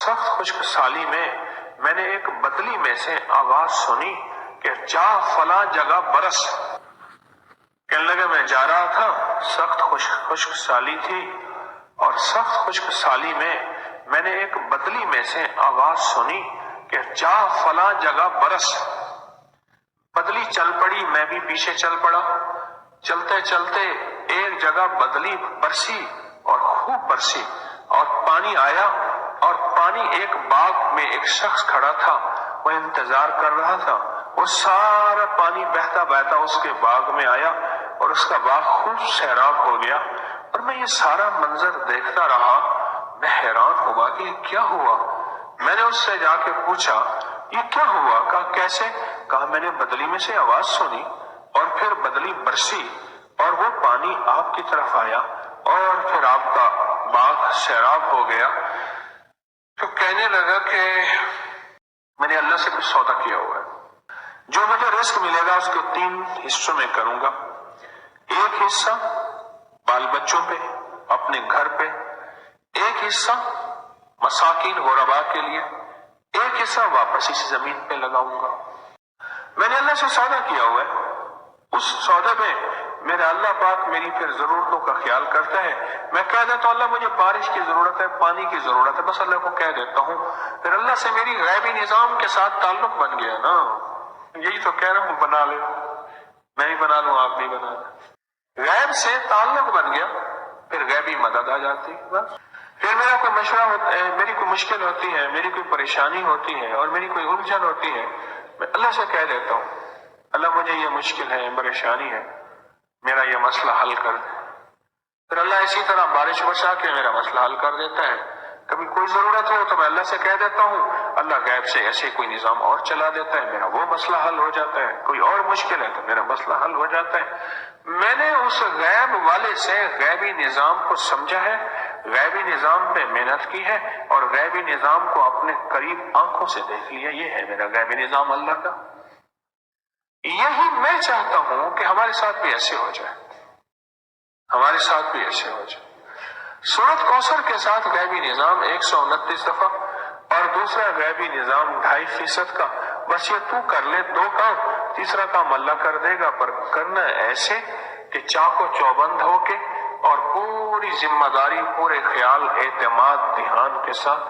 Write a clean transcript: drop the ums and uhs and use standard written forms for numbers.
سخت خشک سالی میں نے ایک بدلی میں سے آواز سنی کہ جا فلاں جگہ برس۔ کہنے لگے میں جا رہا تھا، سخت خشک سالی تھی، اور سخت خشک سالی میں نے ایک بدلی میں سے آواز سنی کہ جا فلاں جگہ برس۔ بدلی چل پڑی، میں بھی پیچھے چل پڑا۔ چلتے چلتے ایک جگہ بدلی برسی اور خوب برسی، اور پانی آیا، اور پانی ایک باغ میں ایک شخص کھڑا تھا، وہ انتظار کر رہا تھا۔ وہ سارا پانی بہتا بہتا اس کے باغ میں آیا، اور اس کا باغ خوب سیراب ہو گیا۔ اور میں یہ سارا منظر دیکھتا رہا، میں حیران ہوا کہ یہ کیا ہوا۔ میں نے اس سے جا کے پوچھا یہ کیا ہوا؟ کہا کیسے؟ کہا میں نے بدلی میں سے آواز سنی، اور پھر بدلی برسی، اور وہ پانی آپ کی طرف آیا، اور پھر آپ کا باغ سیراب ہو گیا۔ تو کہنے لگا کہ میں نے اللہ سے کچھ سودا کیا ہوا ہے، جو مجھے رزق ملے گا اس کو 3 حصوں میں کروں گا۔ ایک حصہ بال بچوں پہ، اپنے گھر پہ، ایک حصہ مساکین غرباء کے لیے، ایک حصہ واپس اسی زمین پہ لگاؤں گا۔ میں نے اللہ سے سودا کیا ہوا ہے، اس سودے میں میرا اللہ پاک میری پھر ضرورتوں کا خیال کرتا ہے۔ میں کہہ دیتا ہوں اللہ مجھے بارش کی ضرورت ہے، پانی کی ضرورت ہے، بس اللہ کو کہہ دیتا ہوں، پھر اللہ سے میری غیبی نظام کے ساتھ تعلق بن گیا نا۔ یہی تو کہہ رہا ہوں بنا لے، میں ہی بنا لوں، آپ نہیں بنا لیں۔ غیب سے تعلق بن گیا، پھر غیبی مدد آ جاتی ہے۔ بس پھر میرا کوئی مشورہ ہوتا ہے، میری کوئی مشکل ہوتی ہے، میری کوئی پریشانی ہوتی ہے، اور میری کوئی الجھن ہوتی ہے، میں اللہ سے کہہ دیتا ہوں اللہ مجھے یہ مشکل ہے، پریشانی ہے، میرا یہ مسئلہ حل کر دے۔ پھر اللہ اسی طرح بارش برسا کے میرا مسئلہ حل کر دیتا ہے۔ کبھی کوئی ضرورت ہو تو میں اللہ سے کہہ دیتا ہوں، اللہ غیب سے ایسے کوئی نظام اور چلا دیتا ہے، میرا وہ مسئلہ حل ہو جاتا ہے۔ کوئی اور مشکل ہے تو میرا مسئلہ حل ہو جاتا ہے۔ میں نے اس غیب والے سے غیبی نظام کو سمجھا ہے، غیبی نظام پہ محنت کی ہے، اور غیبی نظام کو اپنے قریب آنکھوں سے دیکھ لیا۔ یہ ہے میرا غیبی نظام اللہ کا۔ یہی میں چاہتا ہوں کہ ہمارے ساتھ بھی ایسے ہو جائے، ہمارے ساتھ بھی ایسے ہو جائے۔ سورۃ کوثر کے ساتھ غیبی نظام 129 دفعہ، اور دوسرا غیبی نظام 2.5% کا۔ بس یہ تو کر لے 2 کام، تیسرا کام اللہ کر دے گا، پر کرنا ایسے کہ چاق و چوبند ہو کے، اور پوری ذمہ داری، پورے خیال، اعتماد، دھیان کے ساتھ۔